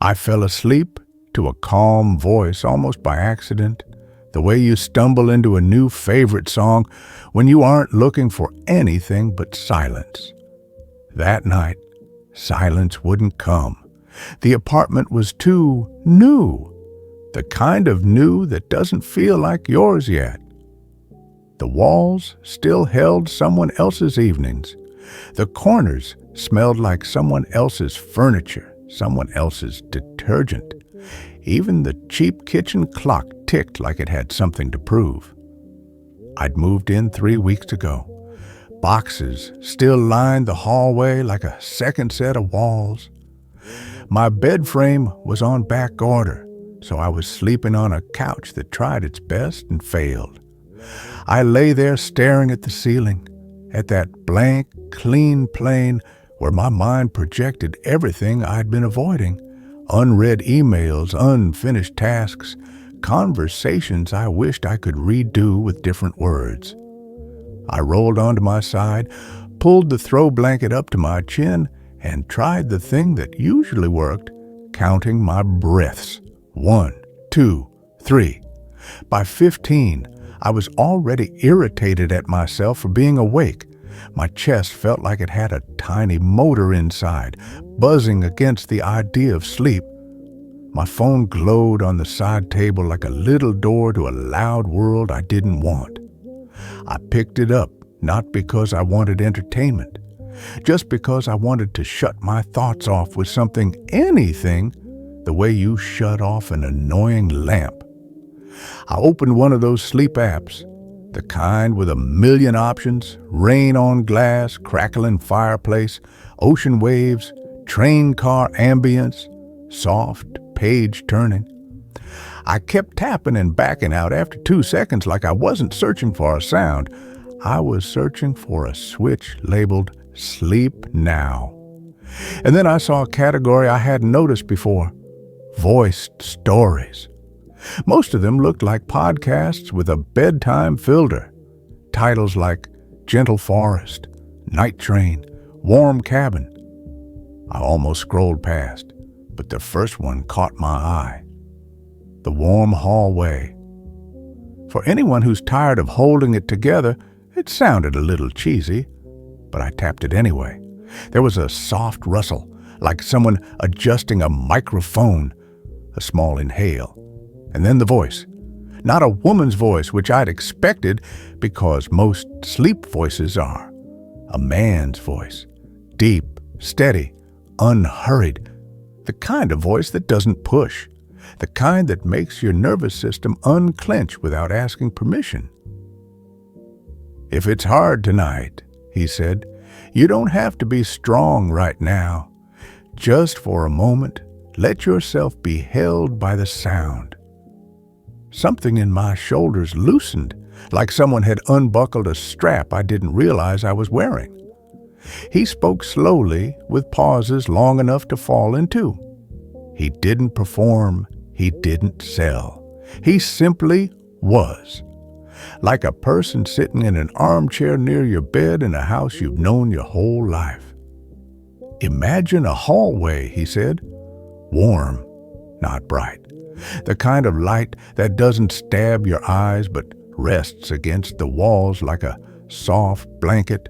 I fell asleep to a calm voice almost by accident, the way you stumble into a new favorite song when you aren't looking for anything but silence. That night, silence wouldn't come. The apartment was too new, the kind of new that doesn't feel like yours yet. The walls still held someone else's evenings. The corners smelled like someone else's furniture, someone else's detergent. Even the cheap kitchen clock ticked like it had something to prove. I'd moved in 3 weeks ago. Boxes still lined the hallway like a second set of walls. My bed frame was on back order, so I was sleeping on a couch that tried its best and failed. I lay there staring at the ceiling, at that blank, clean plane where my mind projected everything I'd been avoiding. Unread emails, unfinished tasks, conversations I wished I could redo with different words. I rolled onto my side, pulled the throw blanket up to my chin, and tried the thing that usually worked, counting my breaths. 1, 2, 3. By 15, I was already irritated at myself for being awake. My chest felt like it had a tiny motor inside, buzzing against the idea of sleep. My phone glowed on the side table like a little door to a loud world I didn't want. I picked it up, not because I wanted entertainment, just because I wanted to shut my thoughts off with something, anything, the way you shut off an annoying lamp. I opened one of those sleep apps, the kind with a million options: rain on glass, crackling fireplace, ocean waves, train car ambience, soft page turning. I kept tapping and backing out after 2 seconds like I wasn't searching for a sound. I was searching for a switch labeled Sleep Now. And then I saw a category I hadn't noticed before: voiced stories. Most of them looked like podcasts with a bedtime filter. Titles like Gentle Forest, Night Train, Warm Cabin. I almost scrolled past, but the first one caught my eye. The Warm Hallway. For anyone who's tired of holding it together, it sounded a little cheesy, but I tapped it anyway. There was a soft rustle, like someone adjusting a microphone, a small inhale. And then the voice. Not a woman's voice, which I'd expected because most sleep voices are. A man's voice. Deep, steady, unhurried. The kind of voice that doesn't push. The kind that makes your nervous system unclench without asking permission. "If it's hard tonight," he said, "you don't have to be strong right now. Just for a moment, let yourself be held by the sound." Something in my shoulders loosened, like someone had unbuckled a strap I didn't realize I was wearing. He spoke slowly, with pauses long enough to fall into. He didn't perform, he didn't sell. He simply was. Like a person sitting in an armchair near your bed in a house you've known your whole life. "Imagine a hallway," he said. Warm, not bright. The kind of light that doesn't stab your eyes but rests against the walls like a soft blanket.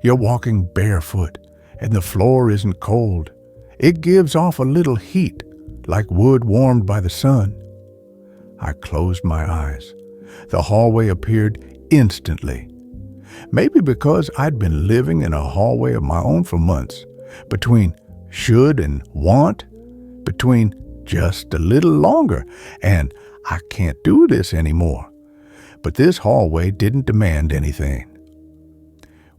You're walking barefoot, and the floor isn't cold. It gives off a little heat, like wood warmed by the sun. I closed my eyes. The hallway appeared instantly. Maybe because I'd been living in a hallway of my own for months, between should and want, between just a little longer, and I can't do this anymore. But this hallway didn't demand anything.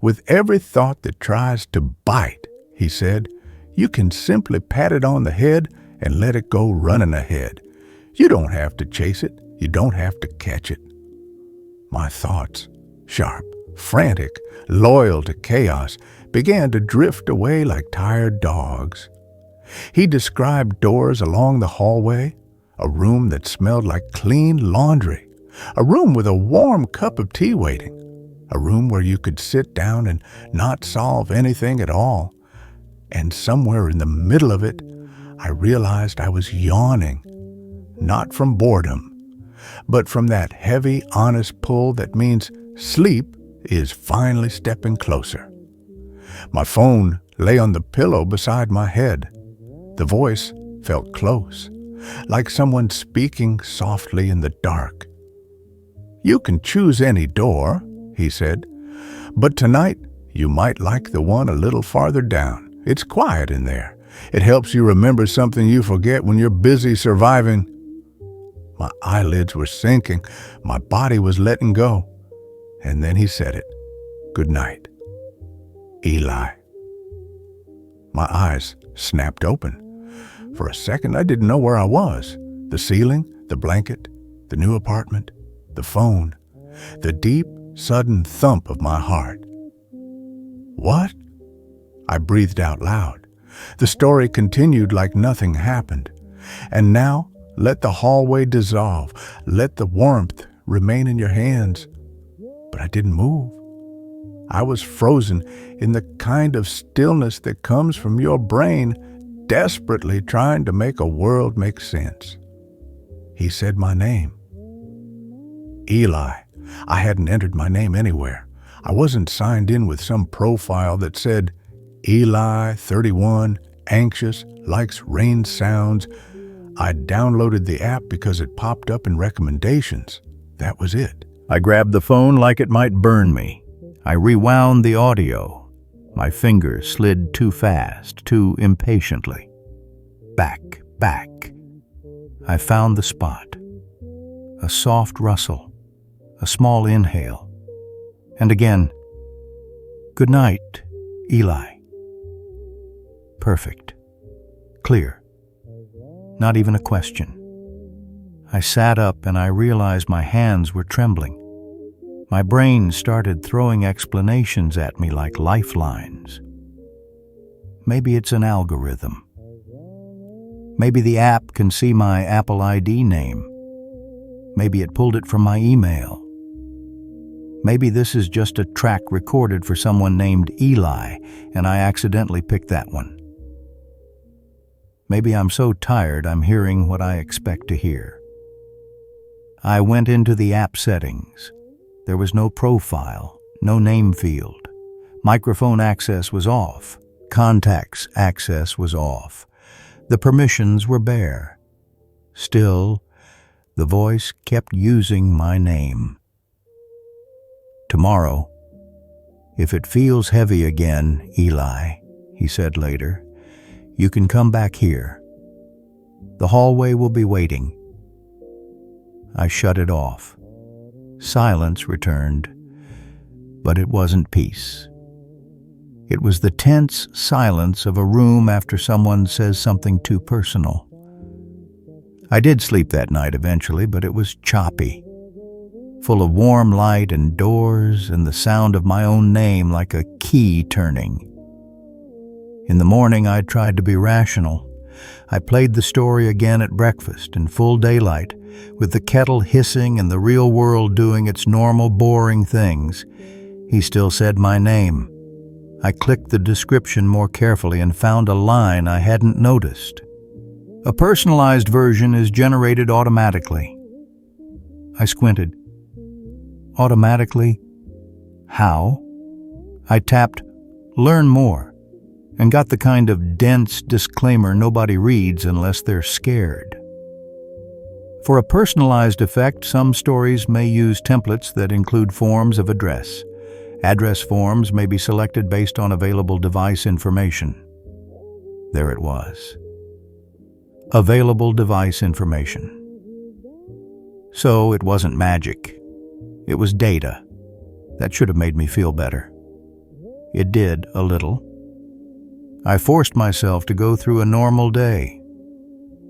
"With every thought that tries to bite," he said, "you can simply pat it on the head and let it go running ahead. You don't have to chase it. You don't have to catch it." My thoughts, sharp, frantic, loyal to chaos, began to drift away like tired dogs. He described doors along the hallway, a room that smelled like clean laundry, a room with a warm cup of tea waiting, a room where you could sit down and not solve anything at all, and somewhere in the middle of it, I realized I was yawning, not from boredom, but from that heavy, honest pull that means sleep is finally stepping closer. My phone lay on the pillow beside my head. The voice felt close, like someone speaking softly in the dark. "You can choose any door," he said, "but tonight you might like the one a little farther down. It's quiet in there. It helps you remember something you forget when you're busy surviving." My eyelids were sinking. My body was letting go. And then he said it. "Good night, Eli." My eyes snapped open. For a second, I didn't know where I was. The ceiling, the blanket, the new apartment, the phone, the deep, sudden thump of my heart. "What?" I breathed out loud. The story continued like nothing happened. And now, let the hallway dissolve. Let the warmth remain in your hands. But I didn't move. I was frozen in the kind of stillness that comes from your brain desperately trying to make a world make sense. He said my name. Eli. I hadn't entered my name anywhere. I wasn't signed in with some profile that said, Eli, 31, anxious, likes rain sounds. I downloaded the app because it popped up in recommendations. That was it. I grabbed the phone like it might burn me. I rewound the audio. My fingers slid too fast, too impatiently. Back. I found the spot. A soft rustle, a small inhale, and again, "Good night, Eli." Perfect. Clear. Not even a question. I sat up and I realized my hands were trembling. My brain started throwing explanations at me like lifelines. Maybe it's an algorithm. Maybe the app can see my Apple ID name. Maybe it pulled it from my email. Maybe this is just a track recorded for someone named Eli, and I accidentally picked that one. Maybe I'm so tired I'm hearing what I expect to hear. I went into the app settings. There was no profile, no name field. Microphone access was off. Contacts access was off. The permissions were bare. Still, the voice kept using my name. "Tomorrow, if it feels heavy again, Eli," he said later, "you can come back here. The hallway will be waiting." I shut it off. Silence returned, but it wasn't peace. It was the tense silence of a room after someone says something too personal. I did sleep that night eventually, but it was choppy, full of warm light and doors and the sound of my own name like a key turning. In the morning, I tried to be rational. I played the story again at breakfast in full daylight, with the kettle hissing and the real world doing its normal, boring things. He still said my name. I clicked the description more carefully and found a line I hadn't noticed. "A personalized version is generated automatically." I squinted. Automatically? How? I tapped "Learn more" and got the kind of dense disclaimer nobody reads unless they're scared. For a personalized effect, some stories may use templates that include forms of address. Address forms may be selected based on available device information. There it was. Available device information. So it wasn't magic. It was data. That should have made me feel better. It did a little. I forced myself to go through a normal day.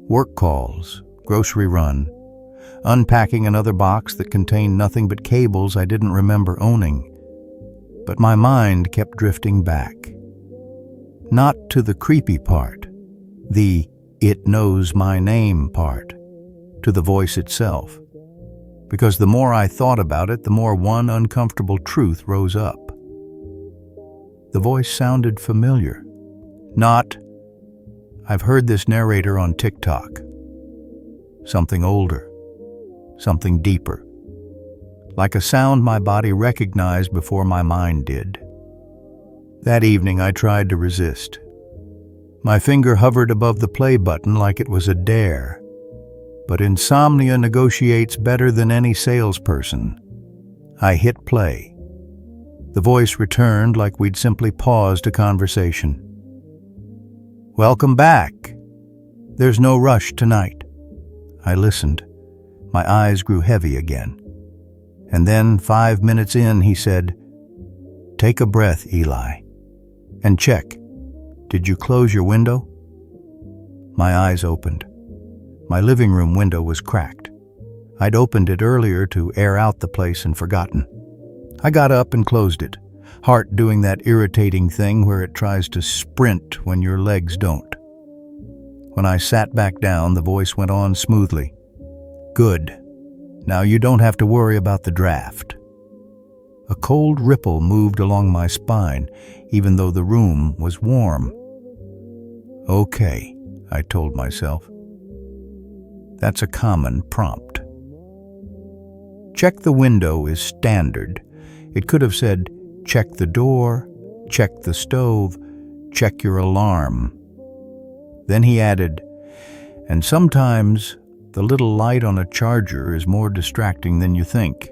Work calls, grocery run, unpacking another box that contained nothing but cables I didn't remember owning. But my mind kept drifting back. Not to the creepy part, the "it knows my name" part, to the voice itself. Because the more I thought about it, the more one uncomfortable truth rose up. The voice sounded familiar. Not, I've heard this narrator on TikTok. Something older, something deeper. Like a sound my body recognized before my mind did. That evening I tried to resist. My finger hovered above the play button like it was a dare. But Insomnia negotiates better than any salesperson. I hit play. The voice returned like we'd simply paused a conversation. "Welcome back. There's no rush tonight." I listened. My eyes grew heavy again. And then, 5 minutes in, he said, "Take a breath, Eli. And check. Did you close your window?" My eyes opened. My living room window was cracked. I'd opened it earlier to air out the place and forgotten. I got up and closed it, heart doing that irritating thing where it tries to sprint when your legs don't. When I sat back down, the voice went on smoothly. "Good. Now you don't have to worry about the draft." A cold ripple moved along my spine, even though the room was warm. "Okay," I told myself. That's a common prompt. Check the window is standard. It could have said, check the door, check the stove, check your alarm. Then he added, and sometimes the little light on a charger is more distracting than you think.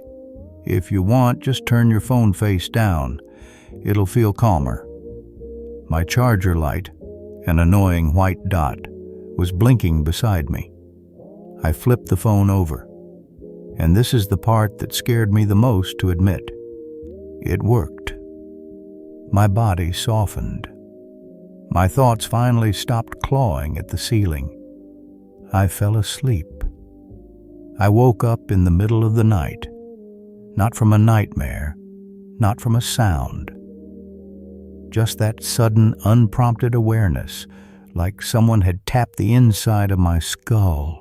If you want, just turn your phone face down. It'll feel calmer. My charger light, an annoying white dot, was blinking beside me. I flipped the phone over. And this is the part that scared me the most to admit. It worked. My body softened. My thoughts finally stopped clawing at the ceiling. I fell asleep. I woke up in the middle of the night. Not from a nightmare, not from a sound. Just that sudden, unprompted awareness, like someone had tapped the inside of my skull.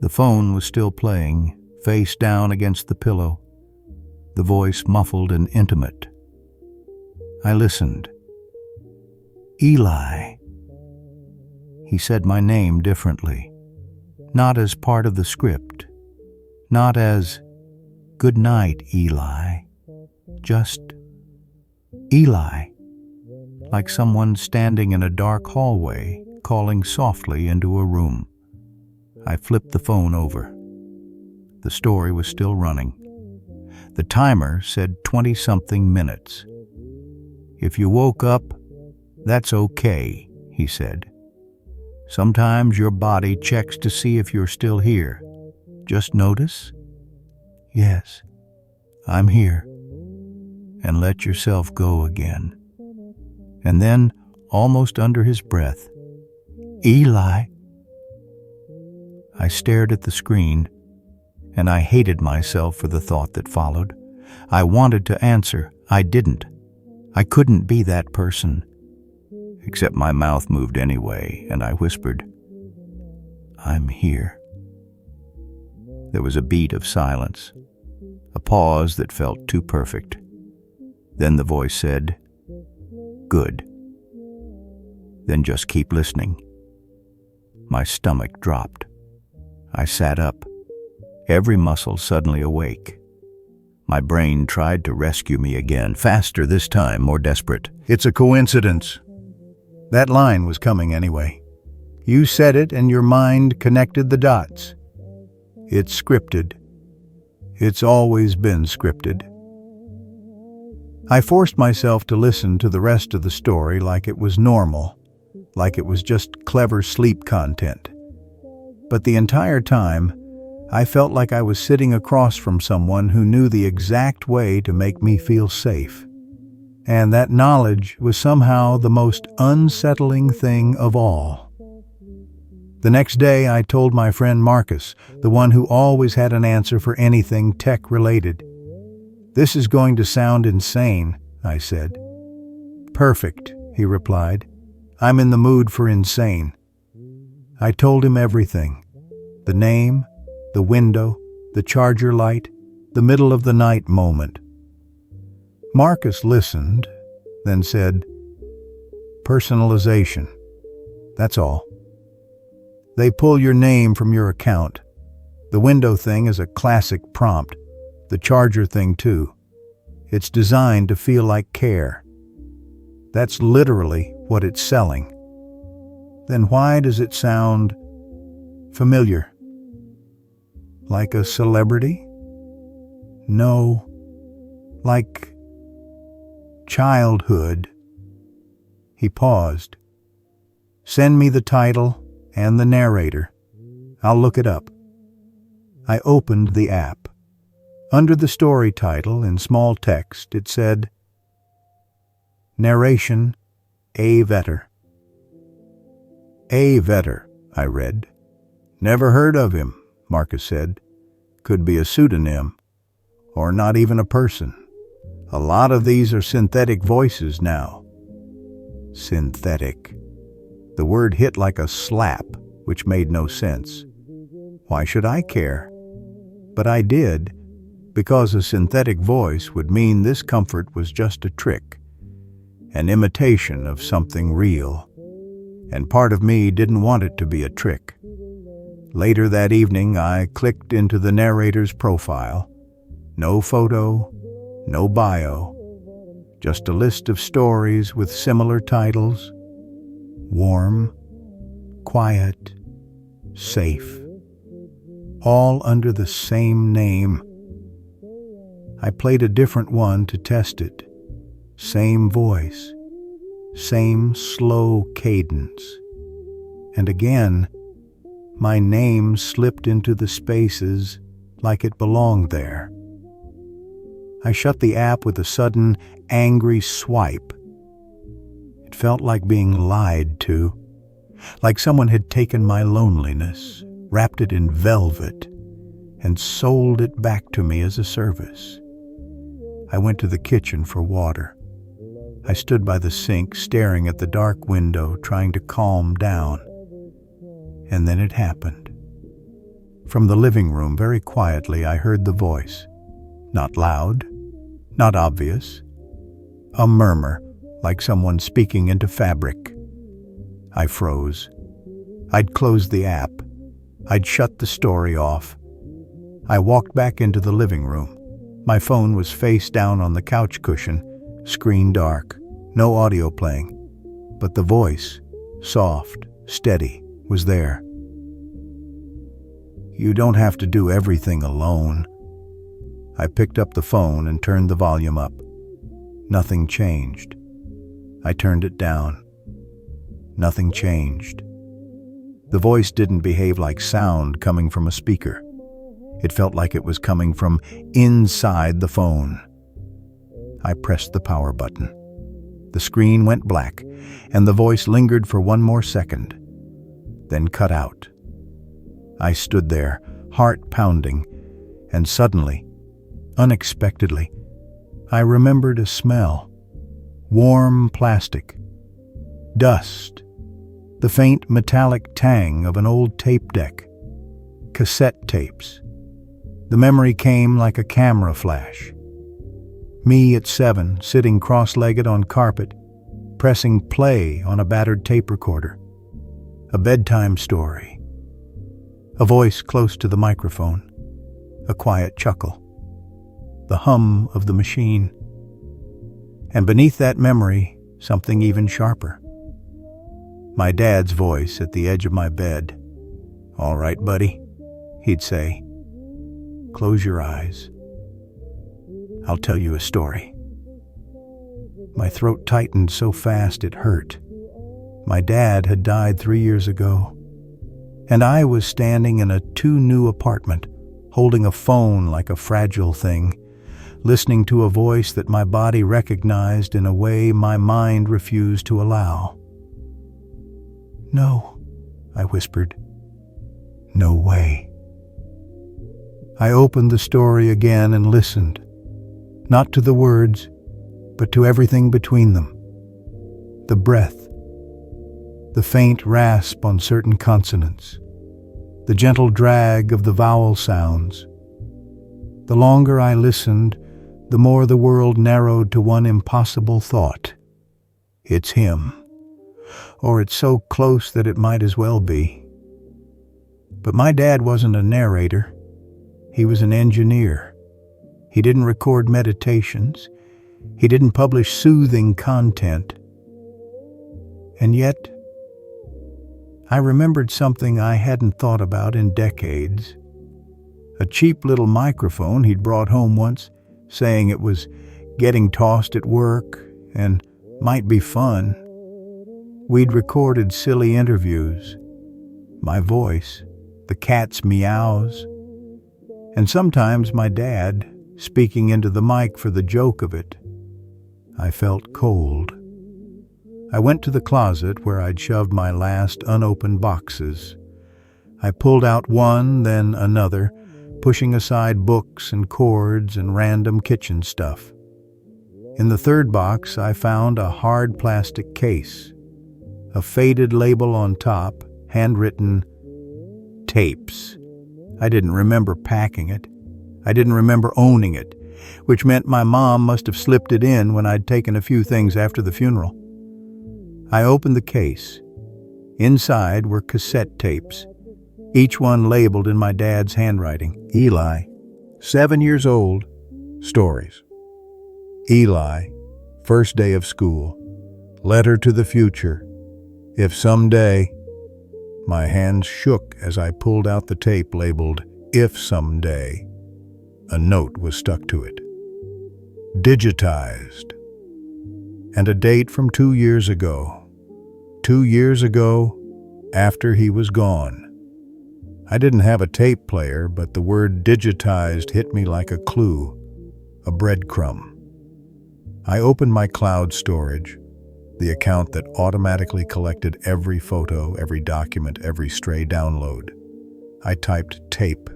The phone was still playing, face down against the pillow, the voice muffled and intimate. I listened. "Eli." He said my name differently, not as part of the script, not as, "Good night, Eli," just Eli, like someone standing in a dark hallway calling softly into a room. I flipped the phone over. The story was still running. The timer said 20-something minutes. "If you woke up, that's okay," he said. "Sometimes your body checks to see if you're still here. Just notice, yes, I'm here. And let yourself go again." And then, almost under his breath, "Eli." I stared at the screen, and I hated myself for the thought that followed. I wanted to answer. I didn't. I couldn't be that person. Except my mouth moved anyway, and I whispered, "I'm here." There was a beat of silence, a pause that felt too perfect. Then the voice said, "Good. Then just keep listening." My stomach dropped. I sat up, every muscle suddenly awake. My brain tried to rescue me again, faster this time, more desperate. "It's a coincidence." That line was coming anyway. You said it and your mind connected the dots. It's scripted. It's always been scripted. I forced myself to listen to the rest of the story like it was normal, like it was just clever sleep content. But the entire time, I felt like I was sitting across from someone who knew the exact way to make me feel safe. And that knowledge was somehow the most unsettling thing of all. The next day, I told my friend Marcus, the one who always had an answer for anything tech-related. "This is going to sound insane," I said. "Perfect," he replied. "I'm in the mood for insane." I told him everything. The name, the window, the charger light, the middle of the night moment. Marcus listened, then said, "Personalization. That's all. They pull your name from your account. The window thing is a classic prompt. The charger thing too. It's designed to feel like care. That's literally what it's selling. Then why does it sound familiar? Like a celebrity? No. Like childhood. He paused. Send me the title and the narrator. I'll look it up. I opened the app. Under the story title, in small text, it said, Narration, A. Vetter. A. Vetter, I read. Never heard of him, Marcus said. Could be a pseudonym, or not even a person. A lot of these are synthetic voices now. Synthetic. The word hit like a slap, which made no sense. Why should I care? But I did, because a synthetic voice would mean this comfort was just a trick, an imitation of something real, and part of me didn't want it to be a trick. Later that evening, I clicked into the narrator's profile. No photo, no bio, just a list of stories with similar titles. Warm, quiet, safe. All under the same name. I played a different one to test it. Same voice, same slow cadence. And again, my name slipped into the spaces like it belonged there. I shut the app with a sudden, angry swipe. It felt like being lied to, like someone had taken my loneliness, wrapped it in velvet, and sold it back to me as a service. I went to the kitchen for water. I stood by the sink, staring at the dark window, trying to calm down. And then it happened. From the living room, very quietly, I heard the voice. Not loud, not obvious. A murmur, like someone speaking into fabric. I froze. I'd closed the app. I'd shut the story off. I walked back into the living room. My phone was face down on the couch cushion, screen dark, no audio playing. But the voice, soft, steady, was there. You don't have to do everything alone. I picked up the phone and turned the volume up. Nothing changed. I turned it down. Nothing changed. The voice didn't behave like sound coming from a speaker. It felt like it was coming from inside the phone. I pressed the power button. The screen went black, and the voice lingered for one more second, then cut out. I stood there, heart pounding, and suddenly, unexpectedly, I remembered a smell. Warm plastic. Dust. The faint metallic tang of an old tape deck. Cassette tapes. The memory came like a camera flash. Me at 7, sitting cross-legged on carpet, pressing play on a battered tape recorder. A bedtime story. A voice close to the microphone. A quiet chuckle. The hum of the machine. And beneath that memory, something even sharper. My dad's voice at the edge of my bed. "All right, buddy," he'd say. "Close your eyes. I'll tell you a story." My throat tightened so fast it hurt. My dad had died 3 years ago, and I was standing in a too-new apartment, holding a phone like a fragile thing, listening to a voice that my body recognized in a way my mind refused to allow. "No," I whispered. "No way." I opened the story again and listened, not to the words, but to everything between them. The breath, the faint rasp on certain consonants, the gentle drag of the vowel sounds. The longer I listened, the more the world narrowed to one impossible thought. It's him. or it's so close that it might as well be. But my dad wasn't a narrator. He was an engineer. He didn't record meditations. He didn't publish soothing content. And yet, I remembered something I hadn't thought about in decades. A cheap little microphone he'd brought home once, saying it was getting tossed at work and might be fun. We'd recorded silly interviews, my voice, the cat's meows, and sometimes my dad speaking into the mic for the joke of it. I felt cold. I went to the closet where I'd shoved my last unopened boxes. I pulled out one, then another, pushing aside books and cords and random kitchen stuff. In the third box, I found a hard plastic case, a faded label on top, handwritten, tapes. I didn't remember packing it. I didn't remember owning it, which meant my mom must have slipped it in when I'd taken a few things after the funeral. I opened the case. Inside were cassette tapes, each one labeled in my dad's handwriting. Eli, 7 years old, stories. Eli, first day of school, letter to the future, if someday. My hands shook as I pulled out the tape labeled, if someday. A note was stuck to it. Digitized. And a date from 2 years ago. 2 years ago, after he was gone. I didn't have a tape player, but the word digitized hit me like a clue, a breadcrumb. I opened my cloud storage, the account that automatically collected every photo, every document, every stray download. I typed tape.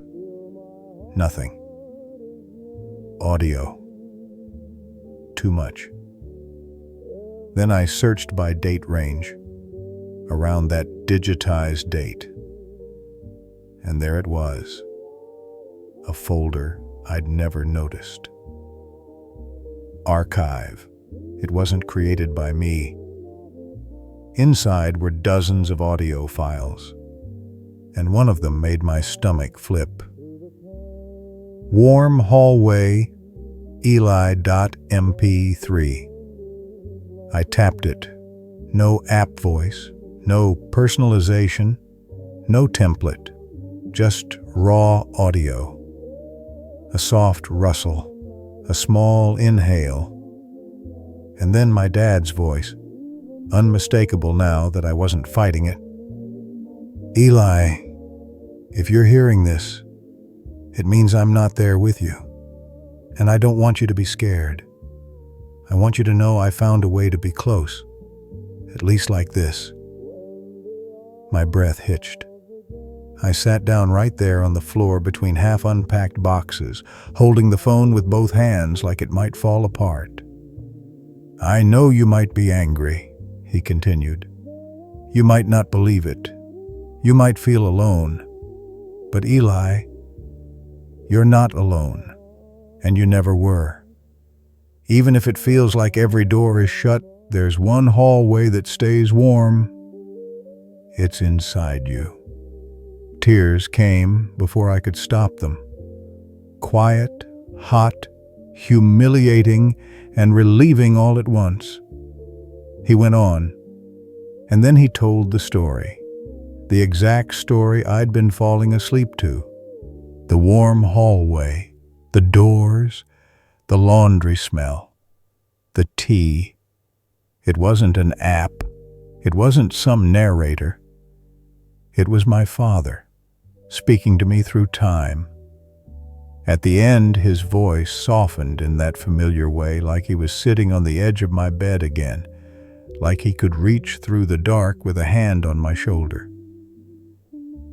Nothing. Audio. Too much. Then I searched by date range, around that digitized date. And there it was, a folder I'd never noticed. Archive. It wasn't created by me. Inside were dozens of audio files, and one of them made my stomach flip. Warm hallway, Eli.mp3. I tapped it. No app voice, no personalization, no template, just raw audio. A soft rustle, a small inhale, and then my dad's voice, unmistakable now that I wasn't fighting it. Eli, if you're hearing this, it means I'm not there with you, and I don't want you to be scared. I want you to know I found a way to be close, at least like this. My breath hitched. I sat down right there on the floor between half-unpacked boxes, holding the phone with both hands like it might fall apart. I know you might be angry, he continued. You might not believe it. You might feel alone. But Eli, you're not alone, and you never were. Even if it feels like every door is shut, there's one hallway that stays warm. It's inside you. Tears came before I could stop them. Quiet, hot, humiliating, and relieving all at once. He went on, and then he told the story. The exact story I'd been falling asleep to. The warm hallway, the doors, the laundry smell, the tea. It wasn't an app. It wasn't some narrator. It was my father, speaking to me through time. At the end, his voice softened in that familiar way, like he was sitting on the edge of my bed again, like he could reach through the dark with a hand on my shoulder.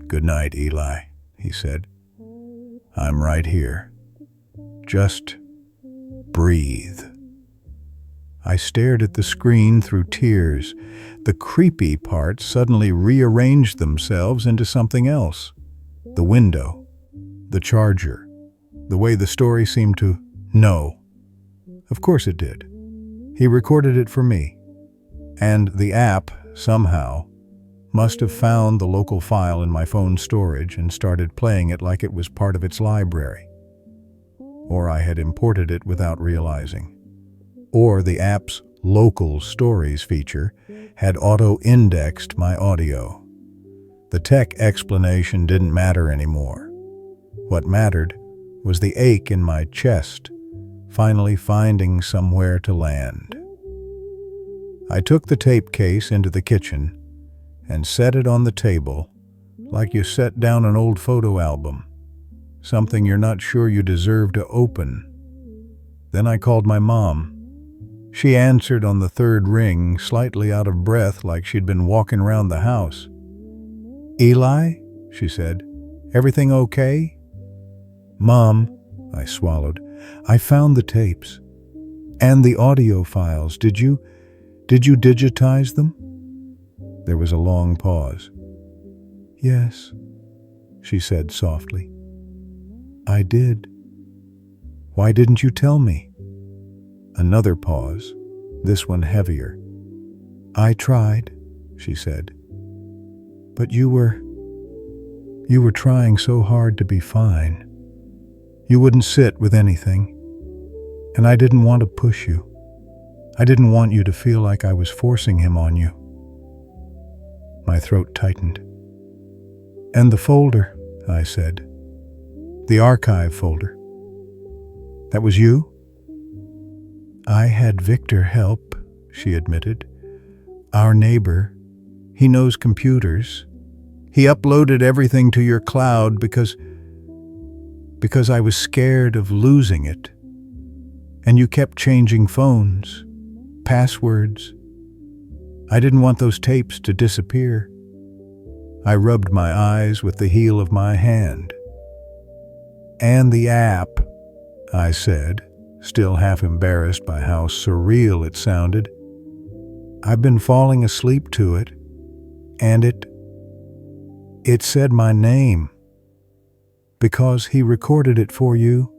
Good night, Eli, he said. I'm right here. Just breathe. I stared at the screen through tears. The creepy parts suddenly rearranged themselves into something else. The window, the charger, the way the story seemed to know. Of course it did. He recorded it for me. And the app somehow, must have found the local file in my phone storage and started playing it like it was part of its library. Or I had imported it without realizing. Or the app's Local Stories feature had auto-indexed my audio. The tech explanation didn't matter anymore. What mattered was the ache in my chest, finally finding somewhere to land. I took the tape case into the kitchen and set it on the table like you set down an old photo album, something you're not sure you deserve to open. Then I called my mom. She answered on the third ring, slightly out of breath like she'd been walking around the house. "Eli," she said, "everything okay?" "Mom," I swallowed, "I found the tapes. And the audio files. Did you digitize them?" There was a long pause. "Yes," she said softly. "I did. Why didn't you tell me?" Another pause, this one heavier. "I tried," she said. "But you were trying so hard to be fine. You wouldn't sit with anything. And I didn't want to push you. I didn't want you to feel like I was forcing him on you." My throat tightened. "And the folder," I said. "The archive folder. That was you?" "I had Victor help," she admitted. "Our neighbor. He knows computers. He uploaded everything to your cloud because I was scared of losing it. And you kept changing phones, passwords. I didn't want those tapes to disappear." I rubbed my eyes with the heel of my hand. "And the app," I said, still half embarrassed by how surreal it sounded. "I've been falling asleep to it, and it said my name." "Because he recorded it for you,"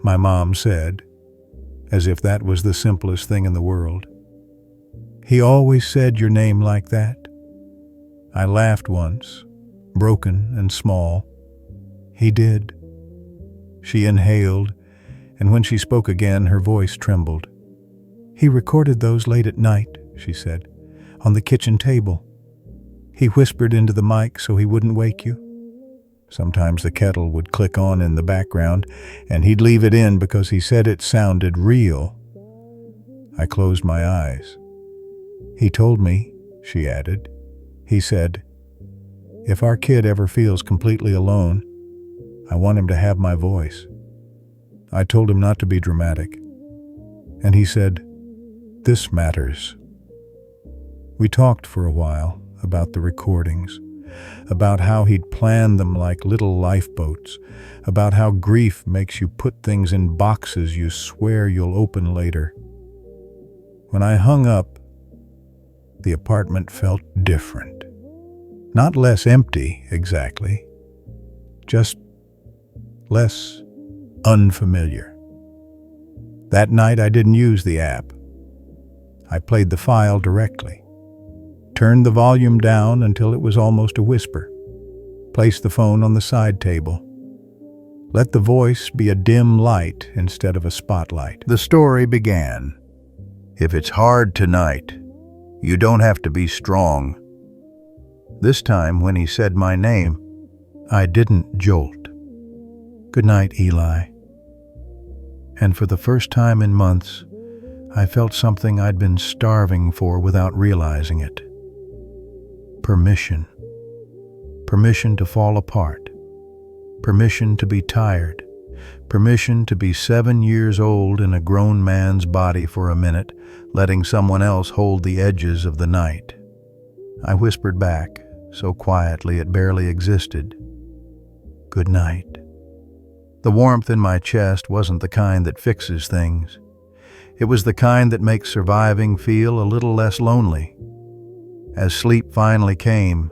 my mom said, as if that was the simplest thing in the world. "He always said your name like that." I laughed once, broken and small. "He did." She inhaled, and when she spoke again, her voice trembled. "He recorded those late at night," she said, "on the kitchen table. He whispered into the mic so he wouldn't wake you. Sometimes the kettle would click on in the background, and he'd leave it in because he said it sounded real." I closed my eyes. "He told me," she added. "He said, if our kid ever feels completely alone, I want him to have my voice." I told him not to be dramatic. And he said, "This matters." We talked for a while about the recordings, about how he'd planned them like little lifeboats, about how grief makes you put things in boxes you swear you'll open later. When I hung up, the apartment felt different. Not less empty, exactly. Just less unfamiliar. That night I didn't use the app. I played the file directly. Turned the volume down until it was almost a whisper. Placed the phone on the side table. Let the voice be a dim light instead of a spotlight. The story began. "If it's hard tonight, you don't have to be strong." This time, when he said my name, I didn't jolt. "Good night, Eli." And for the first time in months, I felt something I'd been starving for without realizing it. Permission. Permission to fall apart. Permission to be tired. Permission to be 7 years old in a grown man's body for a minute, letting someone else hold the edges of the night. I whispered back, so quietly it barely existed, "Good night." The warmth in my chest wasn't the kind that fixes things. It was the kind that makes surviving feel a little less lonely. As sleep finally came,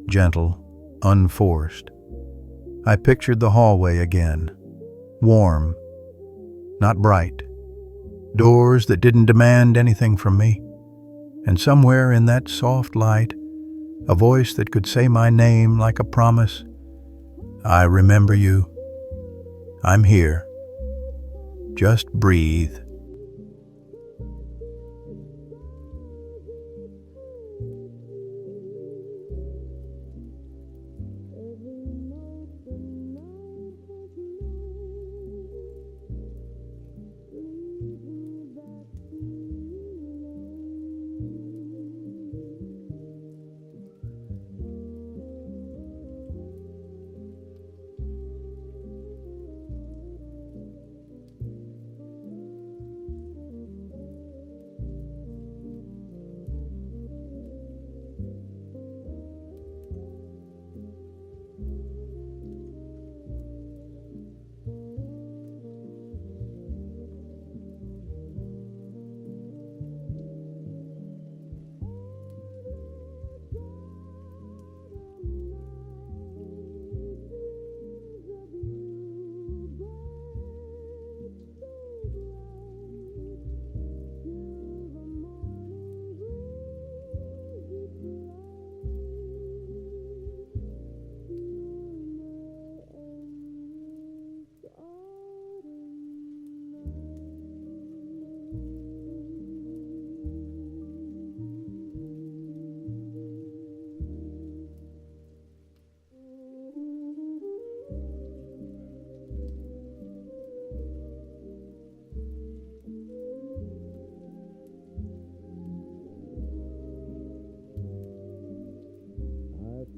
gentle, unforced, I pictured the hallway again. Warm, not bright. Doors that didn't demand anything from me. And somewhere in that soft light, a voice that could say my name like a promise, I remember you. I'm here. Just breathe.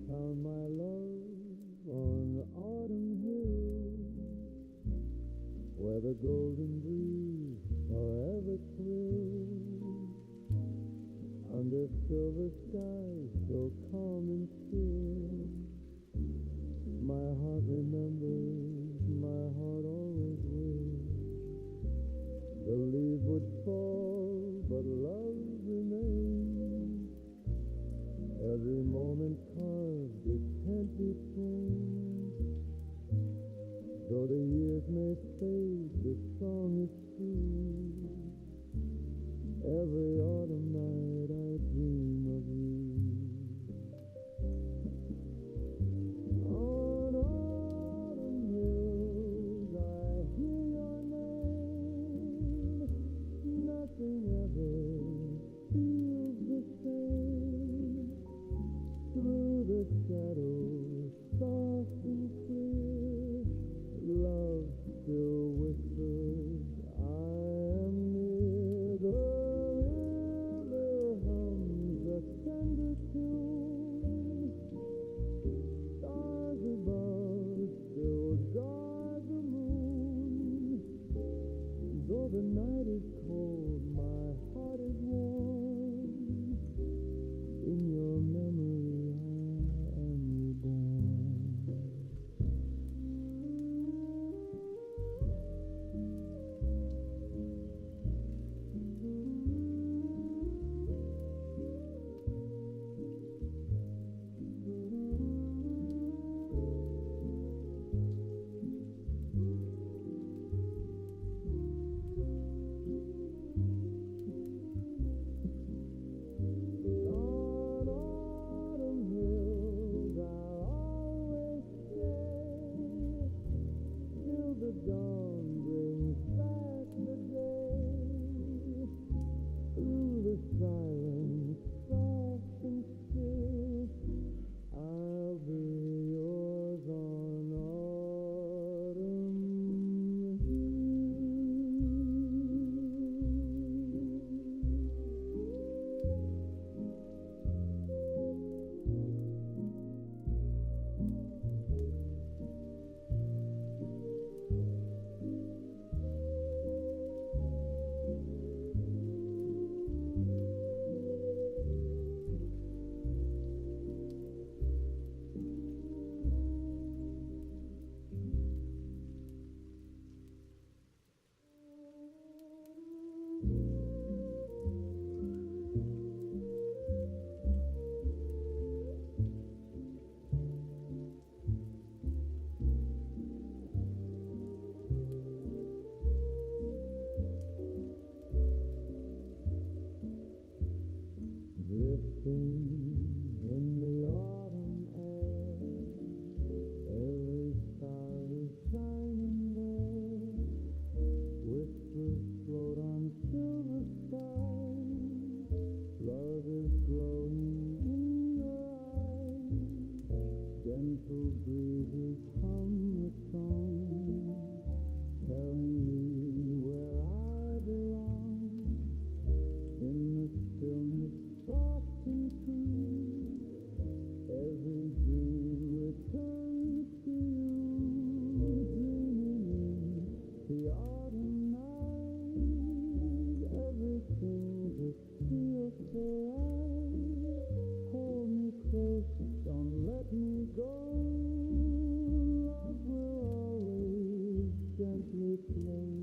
Found my love on the autumn hill, where the golden breeze forever thrills, under silver skies so calm and still. My heart remembers, my heart always will. The leaves would fall, but love remains. Every moment carved, it can't be changed. Though the years may fade, the song is true. Every autumn night I dream of you. On autumn hills I hear your name. Nothing ever feels the same. Through the shadows, soft and clear, love still whispers Gentle breezes hum a song, telling me where I belong. In the stillness, soft and true, every dream returns to you. Dreaming in the autumn night, everything just feels so right. Hold me close, don't let me go. Love will always gently play.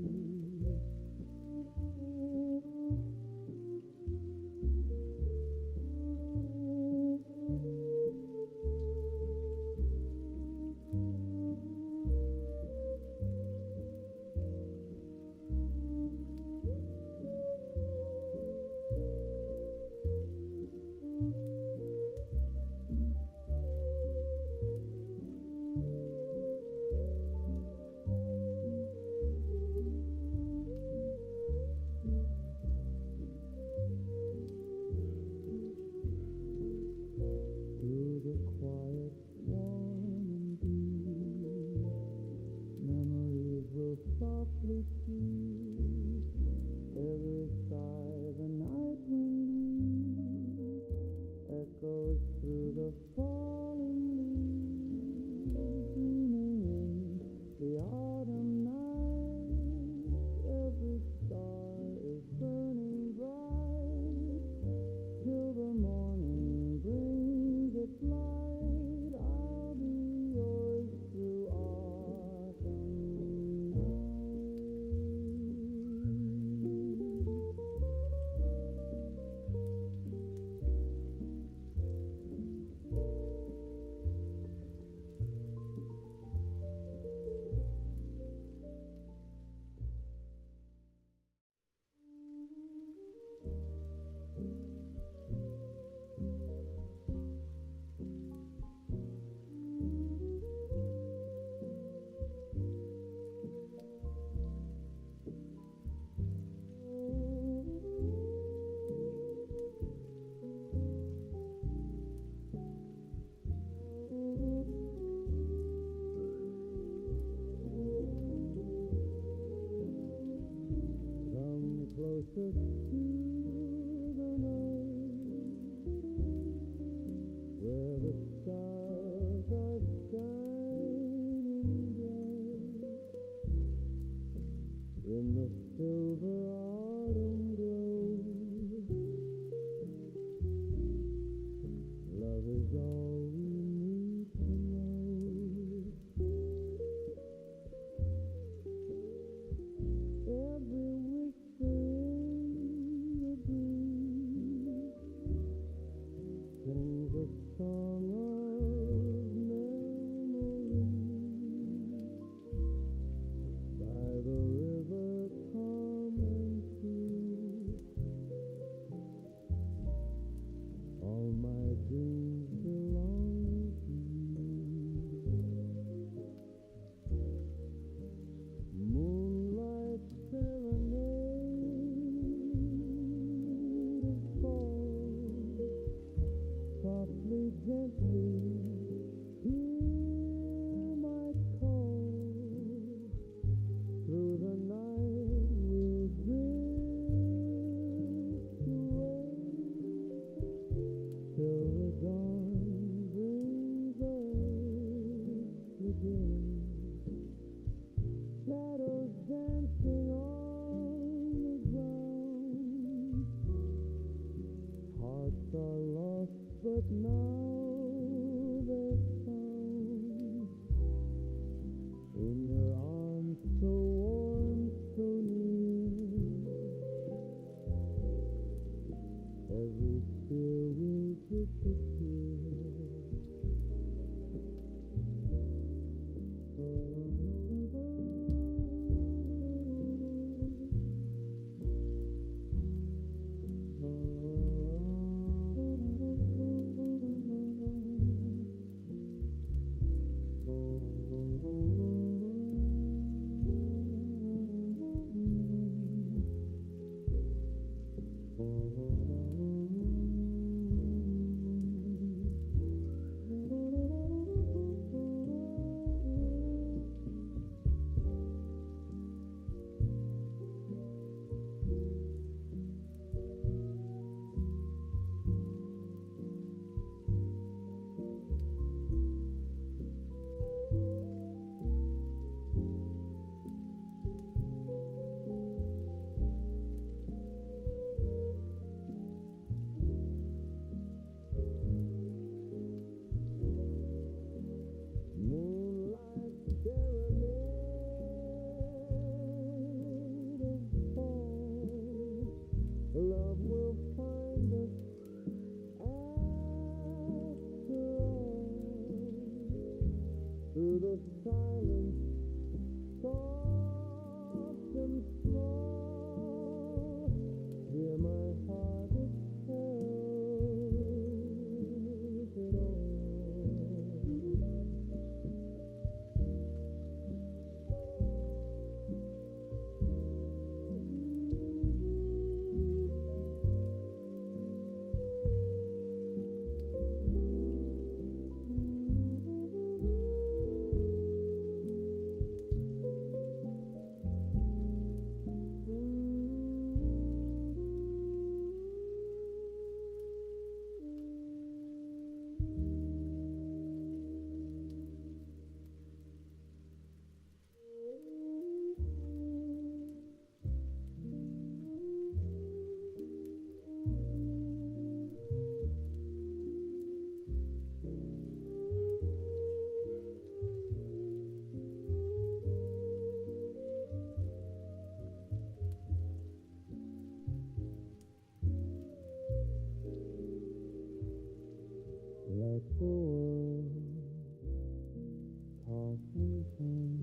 through the silence, soft and small. Hear my heart, it tells it all. Let the world toss and turn.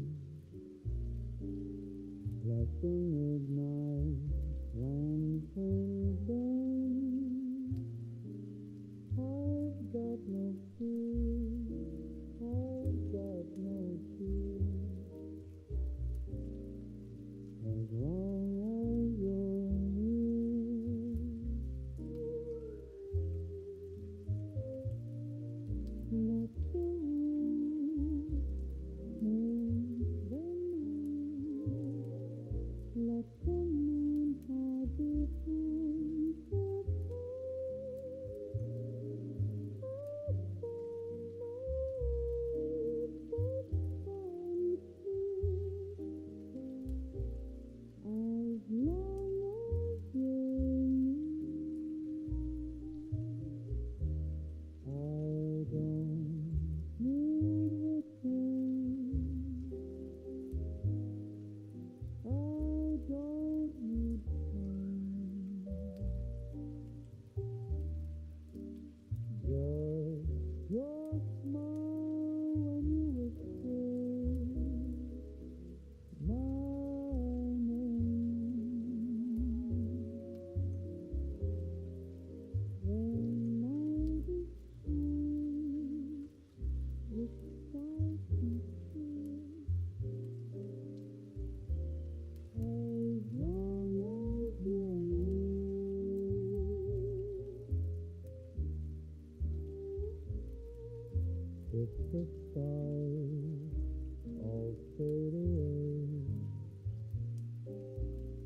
Let the midnight lanterns burn. I've got no fear, I've got no fear, as long as you're near. Let the wind make the night. Let the moon hide behind the as long as you're near. I don't need return. I don't need time. Just your smile when you whisper my name. When night is shine with stars and tears, as long as you're near. If the stars all fade away,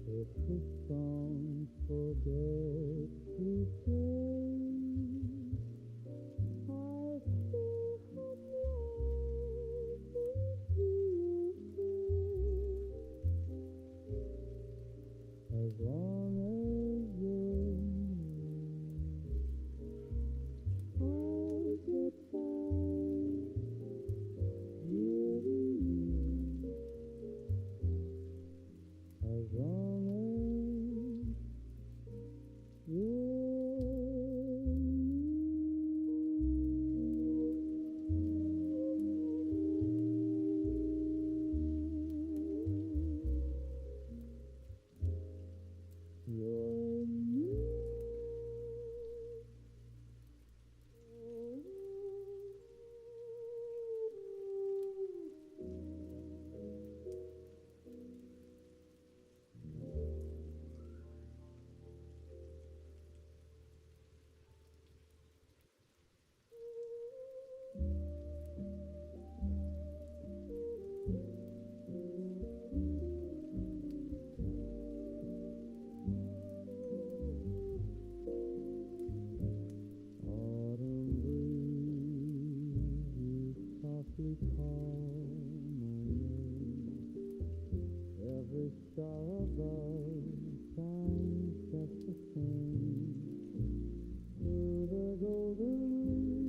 if the songs forget to play, I'll still have love into your as long as you're near. I'll get by you as long as you're autumn breeze, you softly call my name. Every star above shines just the same through the golden leaves,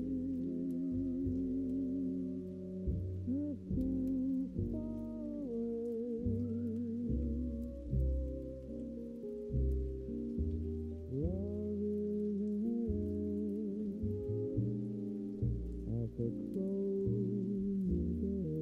drifting far away. Love is in the air at the close of day.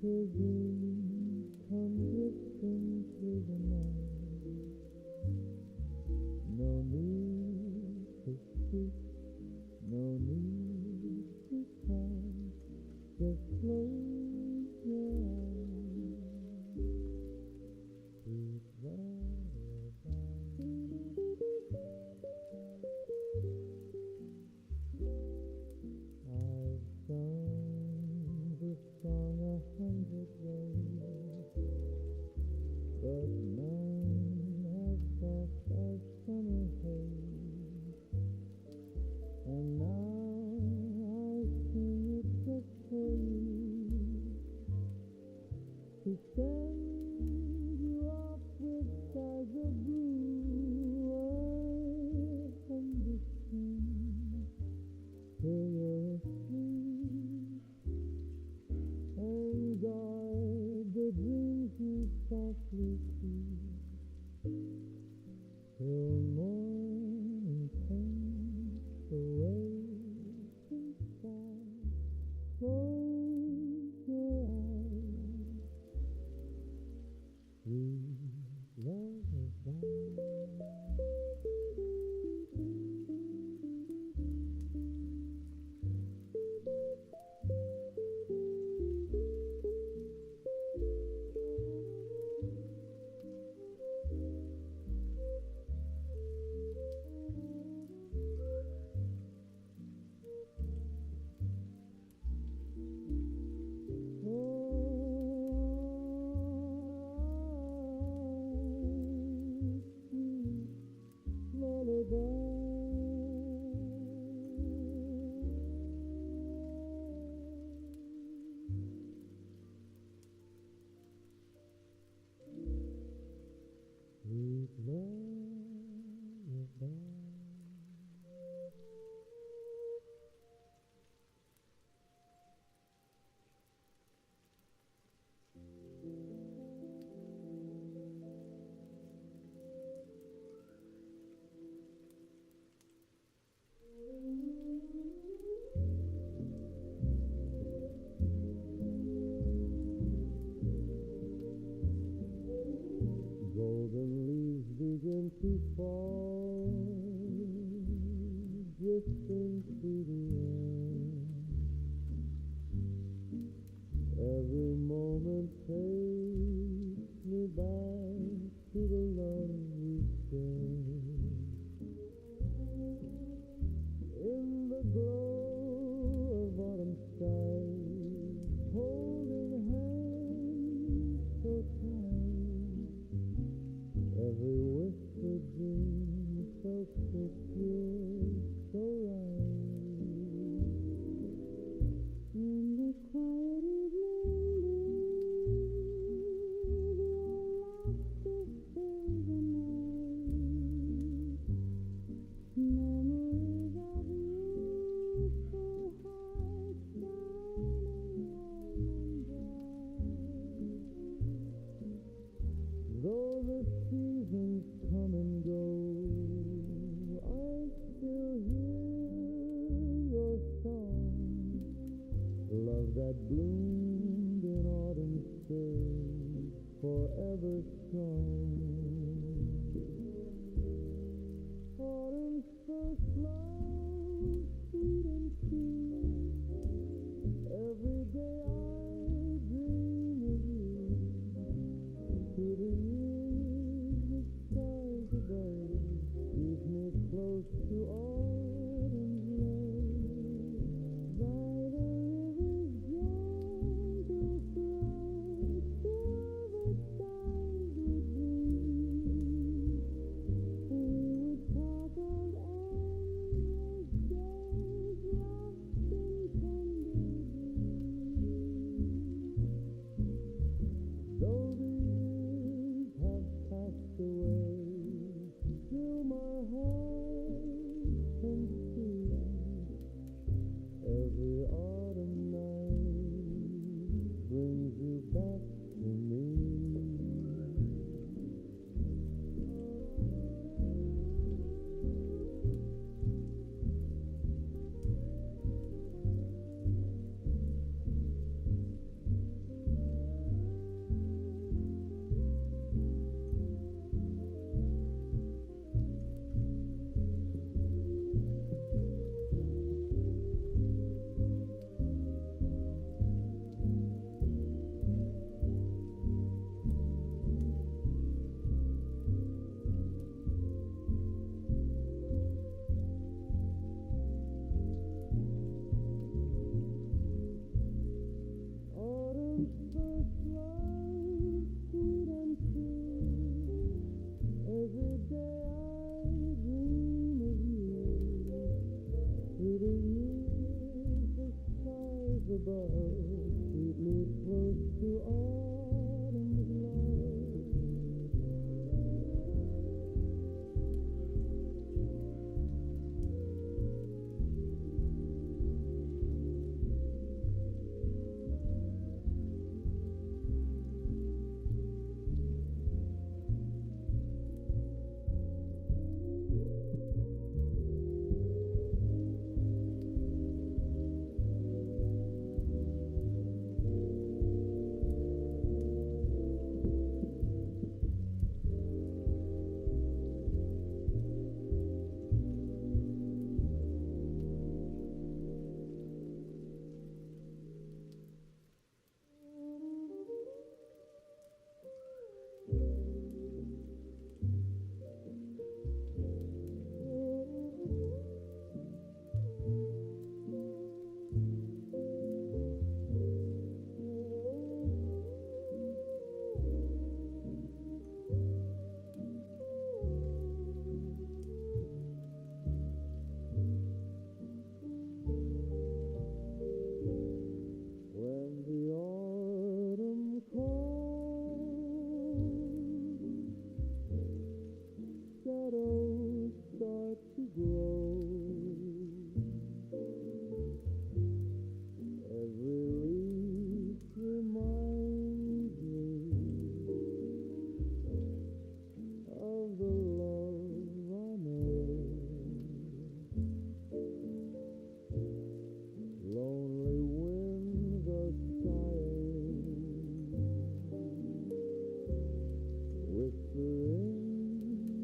dreams come drifting through the night. No need to speak, no need to cry. Just close your eyes. Sweet lullaby. I've sung this song 100 ways, but none as soft as summer haze. And now I sing it just for you, to send you off with skies of blue. I understand till you're asleep, and guard the dreams you softly keep, till morning paints the waiting sky. Close your eyes, sweet lullaby. Sweet lullaby. Golden leaves begin to fall, drifting through the air. Every moment takes me back to the love we shared. In the glow of autumn skies, holding hands so tight, every whispered dream felt so pure, so right. In the quiet evening breeze, your laughter fills the night. Memories of youthful hearts shining warm and bright. Though the seasons come and go, I still hear your song. Love that bloomed in autumn stays forever strong. Autumn's first love, sweet and true. Every day I dream of you. To the years, the skies above keep me close to autumn's love. By the river's gentle flow, silver skies would dream. We would talk of endless days lost in tender dreams. above keep me close to autumn's when the autumn comes, shadows start to grow. Every leaf reminds me of the love I know. Lonely winds are sighing, whispering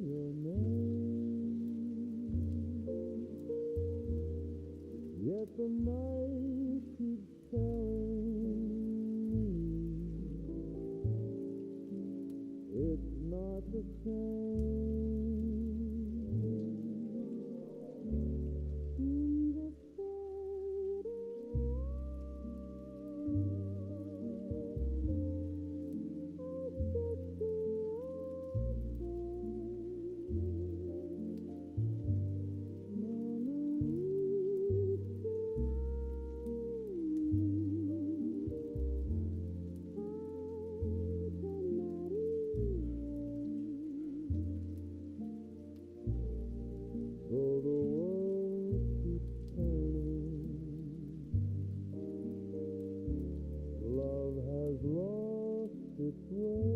your name. Yet the night keeps telling me it's not the same. See the though the world keeps turning, love has lost its way.